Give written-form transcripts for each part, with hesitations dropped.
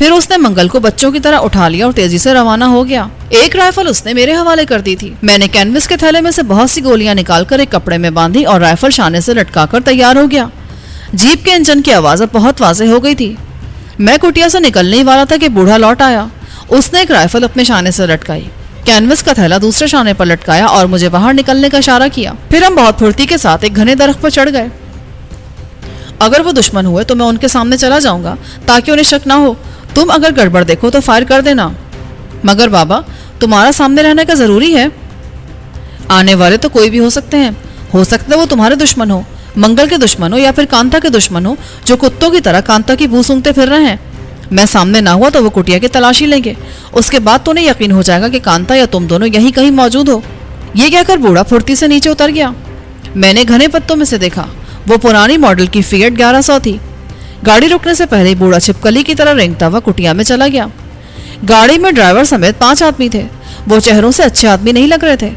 پھر اس نے منگل کو بچوں کی طرح اٹھا لیا اور تیزی سے روانہ ہو گیا۔ ایک رائفل اس نے میرے حوالے کر دی تھی۔ میں نے کینوس کے تھیلے میں سے بہت سی گولیاں نکال کر ایک کپڑے میں باندھی اور رائفل شانے سے لٹکا کر تیار ہو گیا۔ جیپ کے انجن کی آواز اب بہت واضح ہو گئی تھی۔ میں کٹیا سے نکلنے ہی والا تھا کہ بوڑھا لوٹ آیا۔ اس نے ایک رائفل اپنے شانے سے لٹکائی، کینوس کا تھیلا دوسرے شانے پر لٹکایا اور مجھے باہر نکلنے کا اشارہ کیا۔ پھر ہم بہت پھرتی کے ساتھ ایک گھنے درخت پر چڑھ گئے۔ اگر وہ دشمن ہوئے تو میں ان کے سامنے چلا جاؤں گا تاکہ انہیں شک نہ ہو۔ تم اگر گڑبڑ دیکھو تو فائر کر دینا۔ مگر بابا، تمہارا سامنے رہنے کا ضروری ہے۔ آنے والے تو کوئی بھی ہو سکتے ہیں، ہو سکتا ہے وہ تمہارے دشمن ہو، منگل کے دشمن ہو یا پھر کانتا کے دشمن ہو جو کتوں کی طرح کانتا کی بو سونگتے پھر رہے ہیں۔ میں سامنے نہ ہوا تو وہ کٹیا کی تلاشی لیں گے، اس کے بعد تو انہیں یقین ہو جائے گا کہ کانتا یا تم دونوں یہیں کہیں موجود ہو۔ یہ کہہ کر بوڑھا پھرتی سے نیچے اتر گیا۔ میں نے گھنے پتوں میں سے دیکھا، وہ پرانی ماڈل کی فیٹ 1100 تھی۔ گاڑی رکنے سے پہلے بوڑھا چھپکلی کی طرح رینگتا ہوا کٹیا میں چلا گیا۔ گاڑی میں ڈرائیور سمیت 5 آدمی تھے۔ وہ چہروں سے اچھے آدمی نہیں لگ رہے تھے۔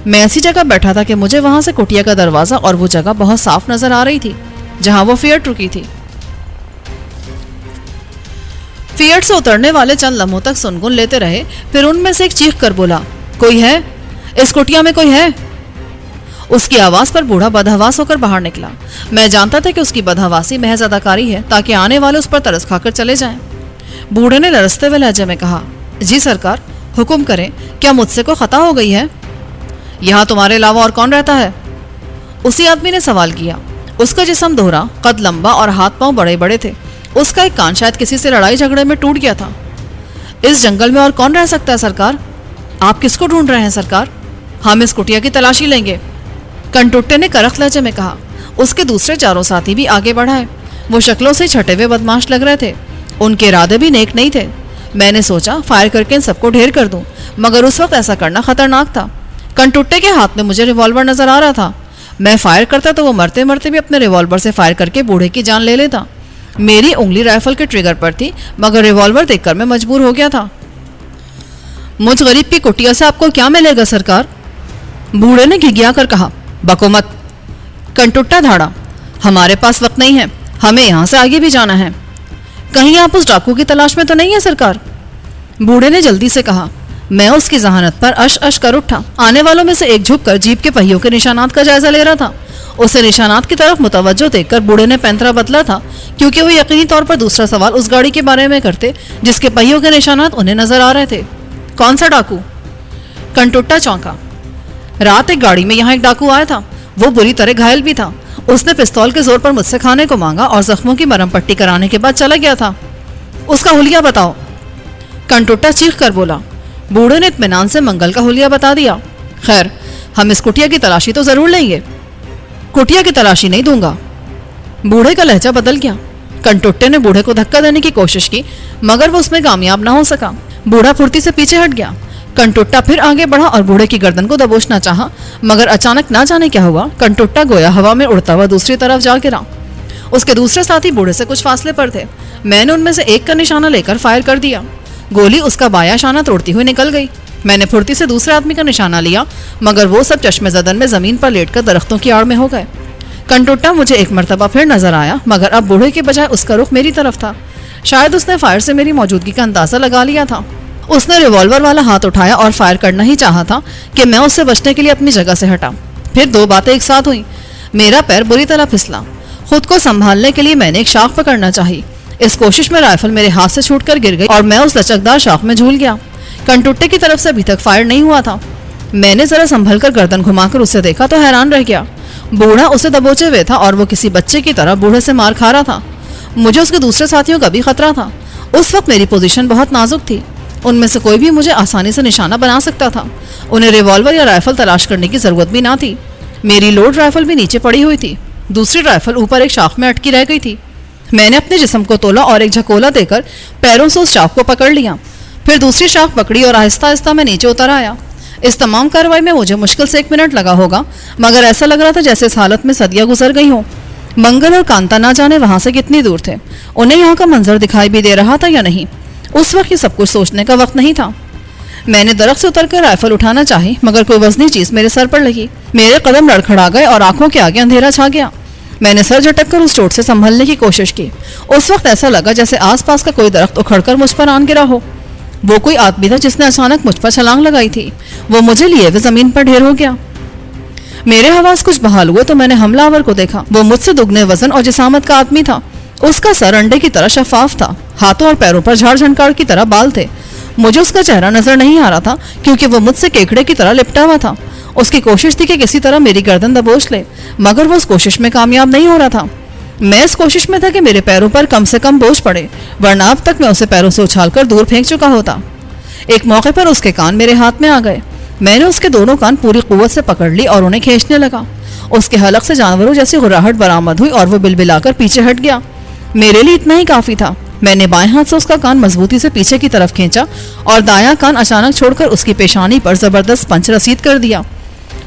میں ایسی جگہ بیٹھا تھا کہ مجھے وہاں سے کٹیا کا دروازہ اور وہ جگہ بہت صاف نظر آ رہی تھی جہاں وہ فیٹ رکی تھی۔ فیٹ سے اترنے والے چند لمحوں تک سنگن لیتے رہے، پھر ان میں سے ایک چیخ کر بولا، کوئی ہے؟ اس کٹیا میں کوئی ہے؟ اس کی آواز پر بوڑھا بدحواس ہو کر باہر نکلا۔ میں جانتا تھا کہ اس کی بدحواسی محض اداکاری ہے تاکہ آنے والے اس پر ترس کھا کر چلے جائیں۔ بوڑھے نے لرزتے ہوئے لہجے میں کہا، جی سرکار، حکم کریں، کیا مجھ سے کوئی خطا ہو گئی ہے؟ یہاں تمہارے علاوہ اور کون رہتا ہے؟ اسی آدمی نے سوال کیا۔ اس کا جسم دوہرا، قد لمبا اور ہاتھ پاؤں بڑے بڑے تھے۔ اس کا ایک کان شاید کسی سے لڑائی جھگڑے میں ٹوٹ گیا تھا۔ اس جنگل میں اور کون رہ سکتا ہے سرکار؟ آپ کس کو ڈھونڈ رہے ہیں سرکار؟ ہم اس کٹیا کی تلاشی لیں گے، کنٹوٹے نے کرخت لہجے میں کہا۔ اس کے دوسرے چاروں ساتھی بھی آگے بڑھائے۔ وہ شکلوں سے چھٹے ہوئے بدماش لگ رہے تھے، ان کے ارادے بھی نیک نہیں تھے۔ میں نے سوچا فائر کر کے ان سب کو ڈھیر کر دوں، مگر اس وقت ایسا کرنا خطرناک تھا۔ کنٹوٹے کے ہاتھ میں مجھے ریوالور نظر آ رہا تھا۔ میں فائر کرتا تو وہ مرتے مرتے بھی اپنے ریوالور سے فائر کر کے بوڑھے کی جان لے لیتا۔ میری انگلی رائفل کے ٹریگر پر تھی، مگر ریوالور دیکھ کر میں مجبور ہو گیا تھا۔ مجھ غریب کی کٹیا سے آپ کو کیا ملے گا سرکار؟ بوڑھے نے گھگیا کر کہا۔ بکو مت، کنٹوٹا دھاڑا، ہمارے پاس وقت نہیں ہے، ہمیں یہاں سے آگے بھی جانا ہے۔ کہیں آپ اس ڈاکو کی تلاش میں تو نہیں ہے سرکار؟ بوڑھے نے جلدی سے کہا۔ میں اس کی ذہانت پر اش کر اٹھا۔ آنے والوں میں سے ایک جھک کر جیپ کے پہیوں کے نشانات کا جائزہ لے رہا تھا۔ اسے نشانات کی طرف متوجہ دیکھ کر بوڑھے نے پینترا بدلا تھا، کیونکہ وہ یقینی طور پر دوسرا سوال اس گاڑی کے بارے میں کرتے جس کے پہیوں کے نشانات انہیں نظر آ رہے تھے۔ کون سا ڈاکو؟ کنٹوٹا چونکا۔ رات ایک گاڑی میں یہاں ایک ڈاکو آیا تھا، وہ بری طرح گھائل بھی تھا۔ اس نے پستول کے زور پر مجھ سے کھانے کو مانگا اور زخموں کی مرہم پٹی کرانے کے بعد چلا گیا تھا۔ اس کا حلیہ بتاؤ، کنٹوٹا چیخ کر بولا۔ بوڑھے نے اطمینان سے منگل کا حلیہ بتا دیا۔ خیر، ہم اس کٹیا کی تلاشی تو ضرور لیں گے۔ کٹیا کی تلاشی نہیں دوں گا۔ بوڑھے کا لہجہ بدل گیا۔ کنٹوٹے نے بوڑھے کو دھکا دینے کی کوشش کی، مگر وہ اس میں کامیاب نہ ہو سکا۔ بوڑھا پھرتی سے پیچھے ہٹ گیا۔ کنٹوٹا پھر آگے بڑھا اور بوڑھے کی گردن کو دبوچنا چاہا، مگر اچانک نہ جانے کیا ہوا، کنٹوٹا گویا ہوا میں اڑتا ہوا دوسری طرف جا گرا۔ اس کے دوسرے ساتھی بوڑھے سے کچھ فاصلے پر تھے۔ میں نے ان میں سے ایک کا نشانہ لے کر فائر کر دیا۔ گولی اس کا بایاں شانہ توڑتی ہوئی نکل گئی۔ میں نے پھرتی سے دوسرے آدمی کا نشانہ لیا، مگر وہ سب چشمے زدن میں زمین پر لیٹ کر درختوں کی آڑ میں ہو گئے۔ کنٹوٹا مجھے ایک مرتبہ پھر نظر آیا، مگر اب بوڑھے کے بجائے اس کا رخ میری طرف تھا۔ شاید اس نے فائر سے میری موجودگی کا اندازہ لگا لیا تھا۔ اس نے ریوالور والا ہاتھ اٹھایا اور فائر کرنا ہی چاہا تھا کہ میں اس سے بچنے کے لیے اپنی جگہ سے ہٹا۔ پھر دو باتیں ایک ساتھ ہوئیں۔ میرا پیر بری طرح پھسلا۔ خود کو سنبھالنے کے لیے میں نے ایک شاخ پکڑنا چاہی۔ اس کوشش میں رائفل میرے ہاتھ سے چھوٹ کر گر گئی اور میں اس لچکدار شاخ میں جھول گیا۔ کنٹوٹے کی طرف سے ابھی تک فائر نہیں ہوا تھا۔ میں نے ذرا سنبھل کر گردن گھما کر اسے دیکھا تو حیران رہ گیا۔ بوڑھا اسے دبوچے ہوئے تھا اور وہ کسی بچے کی طرح بوڑھے سے مار کھا رہا تھا۔ مجھے اس کے دوسرے ساتھیوں کا بھی خطرہ تھا۔ اس وقت میری پوزیشن بہت نازک تھی۔ ان میں سے کوئی بھی مجھے آسانی سے نشانہ بنا سکتا تھا۔ انہیں ریوالور یا رائفل تلاش کرنے کی ضرورت بھی نہ تھی۔ میری لوڈ رائفل بھی نیچے پڑی ہوئی تھی، دوسری رائفل اوپر ایک شاخ میں اٹکی رہ گئی تھی۔ میں نے اپنے جسم کو تولا اور ایک جھکولا دے کر پیروں سے اس شاخ کو پکڑ لیا، پھر دوسری شاخ پکڑی اور آہستہ آہستہ میں نیچے اتر آیا۔ اس تمام کارروائی میں مجھے مشکل سے 1 منٹ لگا ہوگا، مگر ایسا لگ رہا تھا جیسے اس حالت میں صدیاں گزر گئی ہوں۔ منگل اور کانتا نہ جانے وہاں سے کتنی دور تھے، انہیں یہاں کا منظر دکھائی بھی دے رہا تھا یا نہیں، اس وقت یہ سب کچھ سوچنے کا وقت نہیں تھا۔ میں نے درخت سے اتر کر رائفل اٹھانا چاہی، مگر کوئی وزنی چیز میرے سر پر لگی۔ میرے قدم لڑکھڑا گئے اور آنکھوں کے آگے اندھیرا چھا گیا۔ میں نے سر جھٹک کر اس چوٹ سے سنبھلنے کی کوشش کی. اس وقت ایسا لگا جیسے آس پاس کا کوئی درخت اکھڑ کر مجھ پر آن گرا ہو. وہ کوئی آدمی تھا جس نے اچانک مجھ پر چھلانگ لگائی تھی. وہ مجھے لیے ہوئے زمین پر ڈھیر ہو گیا. میرے حواس کچھ بحال ہوئے تو میں نے حملہ آور کو دیکھا. وہ مجھ سے دگنے وزن اور جسامت کا آدمی تھا. اس کا سر انڈے کی طرح شفاف تھا. ہاتھوں اور پیروں پر جھاڑ جھنکاڑ کی طرح بال تھے. مجھے اس کا چہرہ نظر نہیں آ رہا تھا کیونکہ وہ مجھ سے کیکڑے کی طرح لپٹا ہوا تھا. اس کی کوشش تھی کہ کسی طرح میری گردن دبوچ لے، مگر وہ اس کوشش میں کامیاب نہیں ہو رہا تھا. میں اس کوشش میں تھا کہ میرے پیروں پر کم سے کم بوجھ پڑے، ورنہ اب تک میں اسے پیروں سے اچھال کر دور پھینک چکا ہوتا. ایک موقع پر اس کے کان میرے ہاتھ میں آ گئے. میں نے اس کے دونوں کان پوری قوت سے پکڑ لی اور انہیں کھینچنے لگا. اس کے حلق سے جانوروں جیسی غراہٹ برآمد ہوئی اور وہ بلبلا کر پیچھے ہٹ گیا. میرے لیے اتنا ہی کافی تھا. میں نے بائیں ہاتھ سے اس کا کان مضبوطی سے پیچھے کی طرف کھینچا اور دایاں کان اچانک چھوڑ کر اس کی پیشانی پر زبردست پنچ رسید کر دیا.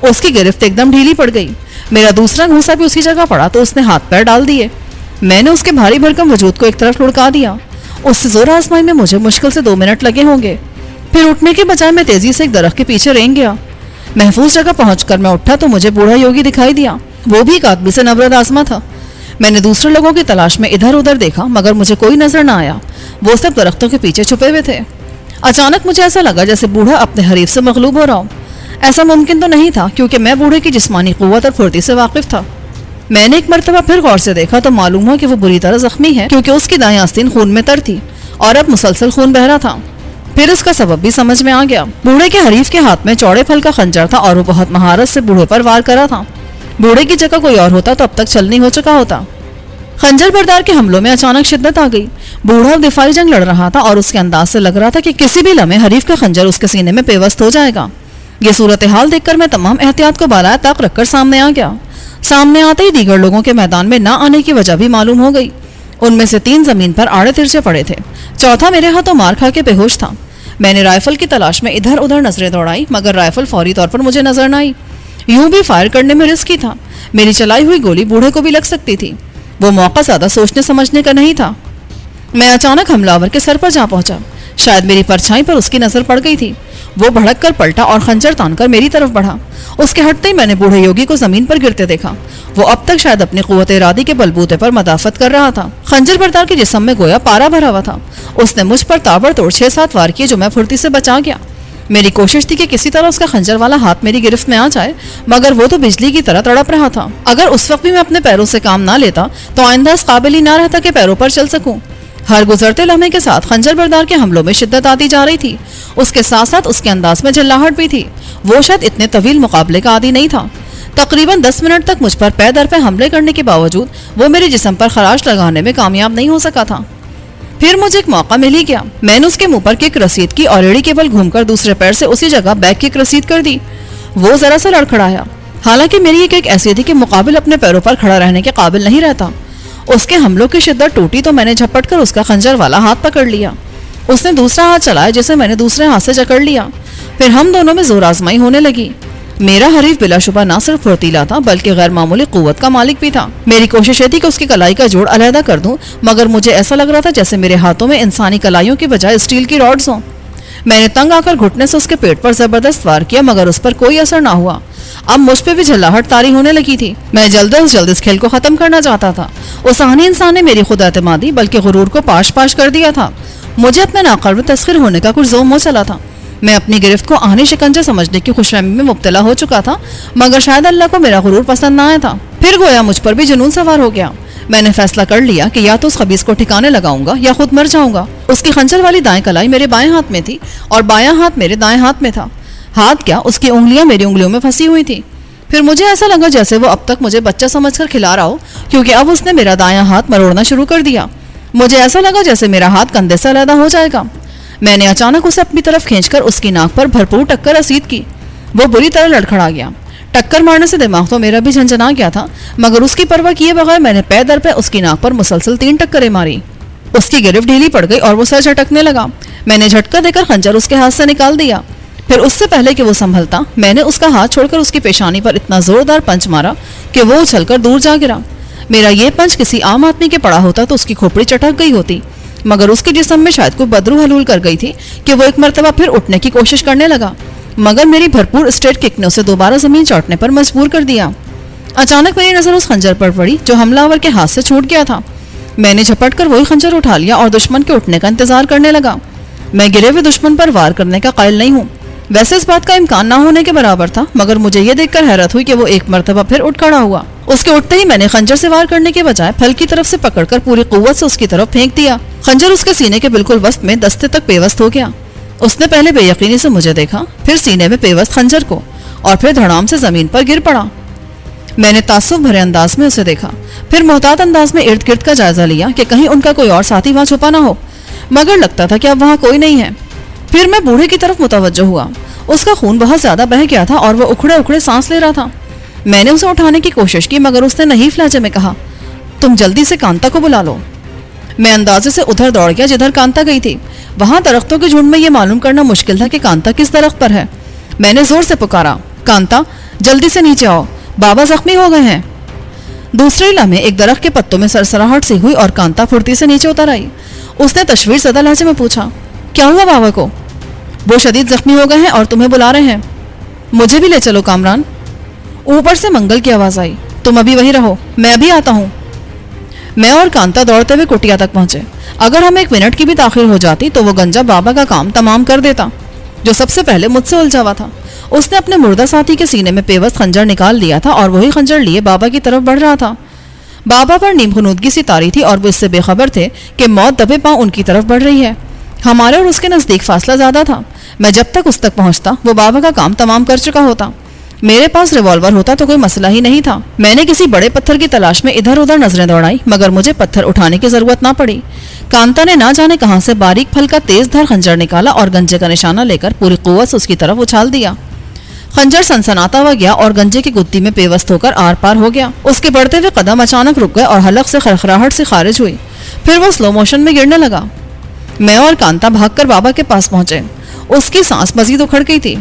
اس کی گرفت ایک دم ڈھیلی پڑ گئی. میرا دوسرا گھونسا بھی اسی جگہ پڑا تو اس نے ہاتھ پیر ڈال دیے. میں نے اس کے بھاری بھرکم وجود کو ایک طرف لڑکا دیا. اس سے زور آزمائی میں مجھے مشکل سے 2 منٹ لگے ہوں گے. پھر اٹھنے کے بجائے میں تیزی سے ایک درخت کے پیچھے رینگ گیا. محفوظ جگہ پہنچ کر میں اٹھا تو مجھے بوڑھا یوگی دکھائی دیا. وہ بھی ایک آدمی سے نبرد آزما تھا. میں نے دوسرے لوگوں کی تلاش میں ادھر ادھر دیکھا مگر مجھے کوئی نظر نہ آیا. وہ سب درختوں کے پیچھے چھپے ہوئے تھے. اچانک مجھے ایسا لگا جیسے بوڑھا اپنے حریف سے مغلوب ہو رہا ہو. ایسا ممکن تو نہیں تھا کیونکہ میں بوڑھے کی جسمانی قوت اور پھرتی سے واقف تھا. میں نے ایک مرتبہ پھر غور سے دیکھا تو معلوم ہوا کہ وہ بری طرح زخمی ہے کیونکہ اس کی دائیں آستین خون میں تر تھی اور اب مسلسل خون بہ رہا تھا. پھر اس کا سبب بھی سمجھ میں آ گیا. بوڑھے کے حریف کے ہاتھ میں چوڑے پھل کا خنجر تھا اور وہ بہت مہارت سے بوڑھے پر وار کرا تھا. بوڑھے کی جگہ کوئی اور ہوتا تو اب تک چلنی ہو چکا ہوتا. خنجر بردار کے حملوں میں اچانک شدت آ گئی. بوڑھا دفاعی جنگ لڑ رہا تھا اور اس کے انداز سے لگ رہا تھا کہ کسی بھی لمحے حریف کا خنجر اس کے سینے میں پیوست ہو جائے گا. یہ صورتحال دیکھ کر میں تمام احتیاط کو بالائے طاق رکھ کر سامنے آ گیا. سامنے آتے ہی دیگر لوگوں کے میدان میں نہ آنے کی وجہ بھی معلوم ہو گئی. ان میں سے 3 زمین پر آڑے ترچے پڑے تھے. چوتھا میرے ہاتھوں مار کھا کے بے ہوش تھا. میں نے رائفل کی تلاش میں ادھر ادھر نظریں دوڑائی مگر رائفل فوری طور پر مجھے نظر نہ آئی. یوں بھی فائر کرنے میں رسکی تھا. میری چلائی ہوئی گولی بوڑھے کو بھی لگ سکتی تھی. وہ موقع زیادہ سوچنے سمجھنے کا نہیں تھا. میں اچانک حملہ آور کے سر پر جا پہنچا. شاید میری پرچھائی پر اس کی نظر پڑ گئی تھی. وہ بھڑک کر پلٹا اور خنجر تان کر میری طرف بڑھا. اس کے ہٹتے ہی میں نے بوڑھے یوگی کو زمین پر گرتے دیکھا. وہ اب تک شاید اپنی قوت ارادی کے بلبوتے پر مدافعت کر رہا تھا. خنجر بردار کے جسم میں گویا پارا بھرا ہوا تھا. اس نے مجھ پر تابڑ توڑ 6-7 وار کیے جو میں پھرتی سے بچا گیا. میری کوشش تھی کہ کسی طرح اس کا خنجر والا ہاتھ میری گرفت میں آ جائے مگر وہ تو بجلی کی طرح تڑپ رہا تھا. اگر اس وقت بھی میں اپنے پیروں سے کام نہ لیتا تو آئندہ اس قابل ہی نہ رہتا کہ پیروں پر چل سکوں. ہر گزرتے لمحے کے ساتھ خنجر بردار کے حملوں میں شدت آتی جا رہی تھی. اس کے ساتھ ساتھ اس کے انداز میں جھلاہٹ بھی تھی. وہ شاید اتنے طویل مقابلے کا عادی نہیں تھا. تقریباً 10 منٹ تک مجھ پر پے در پہ حملے کرنے کے باوجود وہ میرے جسم پر خراش لگانے میں کامیاب نہیں ہو سکا تھا. پھر مجھے ایک موقع مل ہی گیا. میں نے اس کے منہ پر کک رسید کی اور ایڑی کے بل گھوم کر دوسرے پیر سے اسی جگہ بیک کک رسید کر دی. وہ ذرا سا لڑکھڑایا. حالانکہ میری یہ کک ایسی تھی کہ مقابل اپنے پیروں پر کھڑا رہنے کے قابل نہیں رہتا. اس کے حملوں کی شدت ٹوٹی تو میں نے جھپٹ کر اس کا خنجر والا ہاتھ پکڑ لیا. اس نے دوسرا ہاتھ چلایا جسے میں نے دوسرے ہاتھ سے جکڑ لیا. پھر ہم دونوں میں زور آزمائی ہونے لگی. میرا حریف بلا شبہ نہ صرف پھرتیلا تھا بلکہ غیر معمولی قوت کا مالک بھی تھا. میری کوشش یہ تھی کہ اس کی کلائی کا جوڑ علیحدہ کر دوں مگر مجھے ایسا لگ رہا تھا جیسے میرے ہاتھوں میں انسانی کلائیوں کی بجائے اسٹیل کی راڈز ہوں. میں نے تنگ آ کر گھٹنے سے اس کے پیٹ پر زبردست وار کیا مگر اس پر کوئی اثر نہ ہوا. اب مجھ پہ بھی جھلاہٹ طاری ہونے لگی تھی. میں جلد از جلد اس کھیل کو ختم کرنا چاہتا تھا. اس آہنی انسان نے میری خود اعتمادی بلکہ غرور کو پاش پاش کر دیا تھا. مجھے اپنے ناقابل تسخیر ہونے کا کچھ زوم ہو چلا تھا. میں اپنی گرفت کو آہنی شکنجہ سمجھنے کی خوش فہمی میں مبتلا ہو چکا تھا مگر شاید اللہ کو میرا غرور پسند نہ آیا تھا. پھر گویا مجھ پر بھی جنون سوار ہو گیا. میں نے فیصلہ کر لیا کہ یا تو اس خبیث کو ٹھکانے لگاؤں گا یا خود مر جاؤں گا. اس کی خنجر والی دائیں کلائی میرے بائیں ہاتھ میں تھی اور بایاں ہاتھ میرے دائیں ہاتھ میں تھا. ہاتھ کیا اس کی انگلیاں میری انگلیوں میں پھنسی ہوئی تھی. پھر مجھے ایسا لگا جیسے وہ اب تک مجھے بچہ سمجھ کر کھلا رہا ہو کیونکہ اب اس نے میرا دایاں ہاتھ مروڑنا شروع کر دیا. مجھے ایسا لگا جیسے میرا ہاتھ کندھے سے علیحدہ ہو جائے گا. میں نے اچانک اسے اپنی طرف کھینچ کر اس کی ناک پر بھرپور ٹکر رسید کی. وہ بری طرح لڑکھڑا گیا. ٹکر مارنے سے دماغ تو میرا بھی جھنجھنا گیا تھا مگر اس کی پرواہ کیے بغیر میں نے پے در پہ اس کی ناک پر مسلسل 3 ٹکریں ماری. اس کی گرفت ڈھیلی پڑ گئی اور وہ سر جھٹکنے لگا. میں نے جھٹکا دے کر خنجر اس کے ہاتھ سے نکال دیا. پھر اس سے پہلے کہ وہ سنبھلتا میں نے اس کا ہاتھ چھوڑ کر اس کی پیشانی پر اتنا زوردار پنچ مارا کہ وہ اچھل کر دور جا گرا. میرا یہ پنچ کسی عام آدمی کے پڑا ہوتا تو اس کی کھوپڑی چٹک گئی ہوتی مگر اس کے جسم میں شاید کوئی بدروح حلول کر گئی تھی کہ وہ ایک مرتبہ پھر اٹھنے کی کوشش کرنے لگا مگر میری بھرپور اسٹریٹ کک نے اسے دوبارہ زمین چاٹنے پر مجبور کر دیا. اچانک میری نظر اس خنجر پر پڑی جو حملہ آور کے ہاتھ سے چھوٹ گیا تھا۔ میں نے جھپٹ کر وہی خنجر اٹھا لیا اور دشمن کے اٹھنے کا انتظار کرنے لگا۔ میں گرے ہوئے دشمن پر وار کرنے کا قائل نہیں ہوں، ویسے اس بات کا امکان نہ ہونے کے برابر تھا، مگر مجھے یہ دیکھ کر حیرت ہوئی کہ وہ ایک مرتبہ پھر اٹھ کھڑا ہوا۔ اس کے اٹھتے ہی میں نے خنجر سے وار کرنے کے بجائے پھل کی طرف سے پکڑ کر پوری قوت سے اس کی طرف پھینک دیا۔ خنجر اس کے سینے کے بالکل وسط میں دستے تک پیوست ہو گیا۔ اس نے پہلے بے یقینی سے مجھے دیکھا، پھر سینے میں پیوست خنجر کو، اور پھر دھڑام سے زمین پر گر پڑا۔ میں نے تعصب بھرے انداز میں اسے دیکھا، پھر محتاط انداز میں ارد گرد کا جائزہ لیا کہ کہیں ان کا کوئی اور ساتھی وہاں چھپا نہ ہو، مگر لگتا تھا کہ اب وہاں کوئی نہیں ہے۔ پھر میں بوڑھے کی طرف متوجہ ہوا۔ اس کا خون بہت زیادہ بہہ گیا تھا اور وہ اکھڑے اکھڑے سانس لے رہا تھا۔ میں نے اسے اٹھانے کی کوشش کی، مگر اس نے نحیف لہجے میں کہا، تم جلدی سے کانتا کو بلا لو۔ میں اندازے سے ادھر دوڑ گیا جدھر کانتا گئی تھی۔ وہاں درختوں کے جھنڈ میں یہ معلوم کرنا مشکل تھا کہ کانتا کس درخت پر ہے۔ میں نے زور سے پکارا، کانتا جلدی سے نیچے آؤ، بابا زخمی ہو گئے ہیں۔ دوسرے لمحے ایک درخت کے پتوں میں سرسراہٹ سی ہوئی اور کانتا پھرتی سے نیچے اتر آئی۔ اس نے تشویش زدہ لہجے میں پوچھا، کیا ہوا بابا کو؟ وہ شدید زخمی ہو گئے ہیں اور تمہیں بلا رہے ہیں۔ مجھے بھی لے چلو کامران۔ اوپر سے منگل کی آواز آئی، تم ابھی وہی رہو، میں ابھی آتا ہوں۔ میں اور کانتا دوڑتے ہوئے کٹیا تک پہنچے۔ اگر ہم 1 منٹ کی بھی تاخیر ہو جاتی تو وہ گنجا بابا کا کام تمام کر دیتا، جو سب سے پہلے مجھ سے الجھا ہوا تھا۔ اس نے اپنے مردہ ساتھی کے سینے میں پیوست خنجر نکال دیا تھا اور وہی خنجر لیے بابا کی طرف بڑھ رہا تھا۔ بابا پر نیم غنودگی سی طاری تھی اور وہ اس سے بے خبر تھے کہ موت دبے پاؤں ان کی طرف بڑھ رہی ہے۔ ہمارے اور اس کے نزدیک فاصلہ زیادہ تھا۔ میں جب تک اس تک پہنچتا وہ بابا کا کام تمام کر چکا ہوتا۔ میرے پاس ریوالور ہوتا تو کوئی مسئلہ ہی نہیں تھا۔ میں نے کسی بڑے پتھر کی تلاش میں ادھر ادھر نظریں دوڑائی، مگر مجھے پتھر اٹھانے کی ضرورت نہ پڑی۔ کانتا نے نہ جانے کہاں سے باریک پھل کا تیز دھار خنجر نکالا اور گنجے کا نشانہ لے کر پوری قوت سے اس کی طرف اچھال دیا۔ خنجر سنسناتا ہوا گیا اور گنجے کی گدی میں پیوست ہو کر آر پار ہو گیا۔ اس کے بڑھتے ہوئے قدم اچانک رک گئے اور حلق سے خرخراہٹ سے خارج ہوئی، پھر وہ سلو موشن میں گرنے لگا۔ میں اور کانتا بھاگ کر بابا کے پاس پہنچے۔ اس کی سانس مزید اکھڑ گئی تھی۔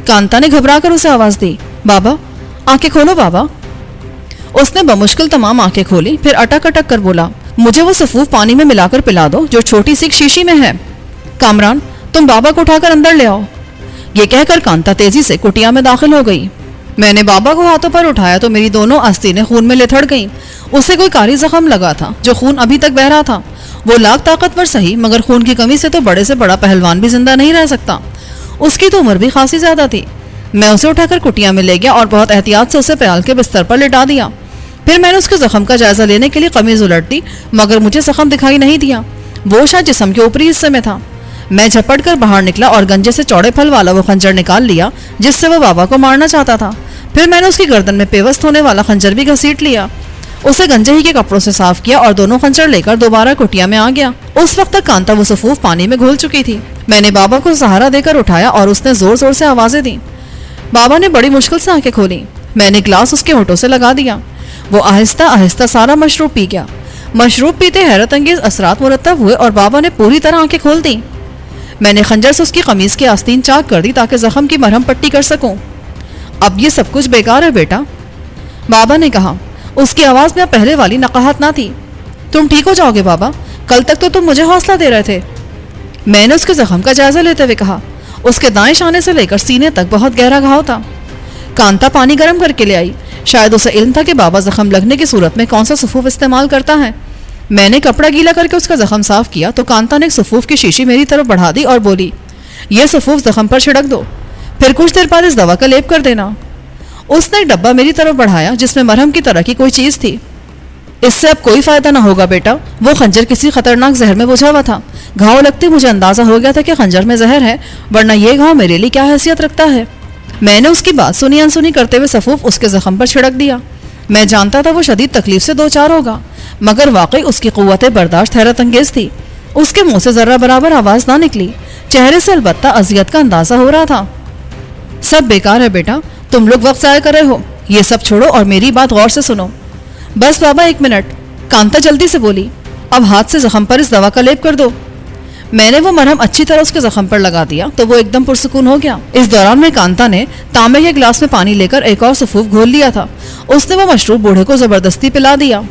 کانتا نے گھبرا کر اسے آواز دی، بابا آنکھیں کھولو بابا۔ اس نے بمشکل تمام آنکھیں کھولی، پھر اٹک اٹک کر بولا، مجھے وہ سفوف پانی میں ملا کر پلا دو جو چھوٹی سی شیشی میں ہے۔ کامران تم بابا کو اٹھا کر اندر لے آؤ۔ یہ کہہ کر کانتا تیزی سے کٹیا میں داخل ہو گئی۔ میں نے بابا کو ہاتھوں پر اٹھایا تو میری دونوں آستینیں خون میں لتھڑ گئیں۔ اسے کوئی کاری زخم لگا تھا جو خون ابھی تک بہ رہا تھا۔ وہ لاکھ طاقتور سہی، مگر خون کی کمی سے تو بڑے سے بڑا پہلوان بھی زندہ نہیں رہ سکتا۔ اس کی تو عمر بھی خاصی زیادہ تھی۔ میں اسے اٹھا کر کٹیا میں لے گیا اور بہت احتیاط سے اسے پیال کے بستر پر لٹا دیا۔ پھر میں نے اس کے زخم کا جائزہ لینے کے لیے قمیض الٹ دی، مگر مجھے زخم دکھائی نہیں دیا۔ وہ شاید جسم کے اوپری حصے میں تھا۔ میں جھپٹ کر باہر نکلا اور گنجے سے چوڑے پھل والا وہ خنجر نکال لیا جس سے وہ بابا کو مارنا چاہتا تھا۔ پھر میں نے اس کی گردن میں پیوست ہونے والا خنجر بھی گھسیٹ لیا، اسے گنجے ہی کے کپڑوں سے صاف کیا اور دونوں خنجر لے کر دوبارہ کٹیا میں آ گیا۔ اس وقت تک کانتا وہ سفوف پانی میں گھول چکی تھی۔ میں نے بابا کو سہارا دے کر اٹھایا اور اس نے زور زور سے آوازیں دیں۔ بابا نے بڑی مشکل سے آنکھیں کھولی۔ میں نے گلاس اس کے ہونٹوں سے لگا دیا۔ وہ آہستہ آہستہ سارا مشروب پی گیا۔ مشروب پیتے حیرت انگیز اثرات مرتب ہوئے اور بابا نے پوری طرح آنکھیں کھول دیں۔ میں نے خنجر سے اس کی قمیض کی آستین چاک کر دی تاکہ زخم کی مرہم پٹی کر سکوں۔ اب یہ سب کچھ بیکار ہے بیٹا، بابا نے کہا۔ اس کی آواز میں اب پہلے والی نقاہت نہ تھی۔ تم ٹھیک ہو جاؤ گے بابا، کل تک تو تم مجھے حوصلہ دے رہے تھے۔ میں نے اس کے زخم کا جائزہ لیتے ہوئے کہا۔ اس کے دائیں شانے سے لے کر سینے تک بہت گہرا گھاؤ تھا۔ کانتا پانی گرم کر کے لے آئی۔ شاید اسے علم تھا کہ بابا زخم لگنے کی صورت میں کون سا سفوف استعمال کرتا ہے۔ میں نے کپڑا گیلا کر کے اس کا زخم صاف کیا تو کانتا نے ایک سفوف کی شیشی میری طرف بڑھا دی اور بولی، یہ سفوف زخم پر چھڑک دو، پھر کچھ دیر بعد اس دوا کا لیپ کر دینا۔ اس نے ایک ڈبہ میری طرف بڑھایا جس میں مرہم کی طرح کی کوئی چیز تھی۔ اس سے اب کوئی فائدہ نہ ہوگا بیٹا، وہ خنجر کسی خطرناک زہر میں بجھا ہوا تھا۔ گھاؤ لگتے مجھے اندازہ ہو گیا تھا کہ خنجر میں زہر ہے، ورنہ یہ گھاؤ میرے لیے کیا حیثیت رکھتا ہے۔ میں نے اس کی بات سنی انسنی کرتے ہوئے سفوف اس کے زخم پر چھڑک دیا۔ میں جانتا تھا وہ شدید تکلیف سے دوچار ہوگا، مگر واقعی اس کی قوت برداشت حیرت انگیز تھی۔ اس کے منہ سے ذرہ برابر آواز نہ نکلی، چہرے سے البتہ اذیت کا اندازہ ہو رہا تھا۔ سب بیکار ہے بیٹا، تم لوگ وقت ضائع کر رہے ہو، یہ سب چھوڑو اور میری بات غور سے سنو۔ بس بابا 1 منٹ، کانتا جلدی سے بولی، اب ہاتھ سے زخم پر اس دوا کا لیپ کر دو۔ میں نے وہ مرہم اچھی طرح اس کے زخم پر لگا دیا تو وہ ایک دم پرسکون ہو گیا۔ اس دوران میں کانتا نے تانبے کے گلاس میں پانی لے کر ایک اور سفوف گھول لیا تھا۔ اس نے وہ مشروب بوڑھے کو زبردستی پلا دیا۔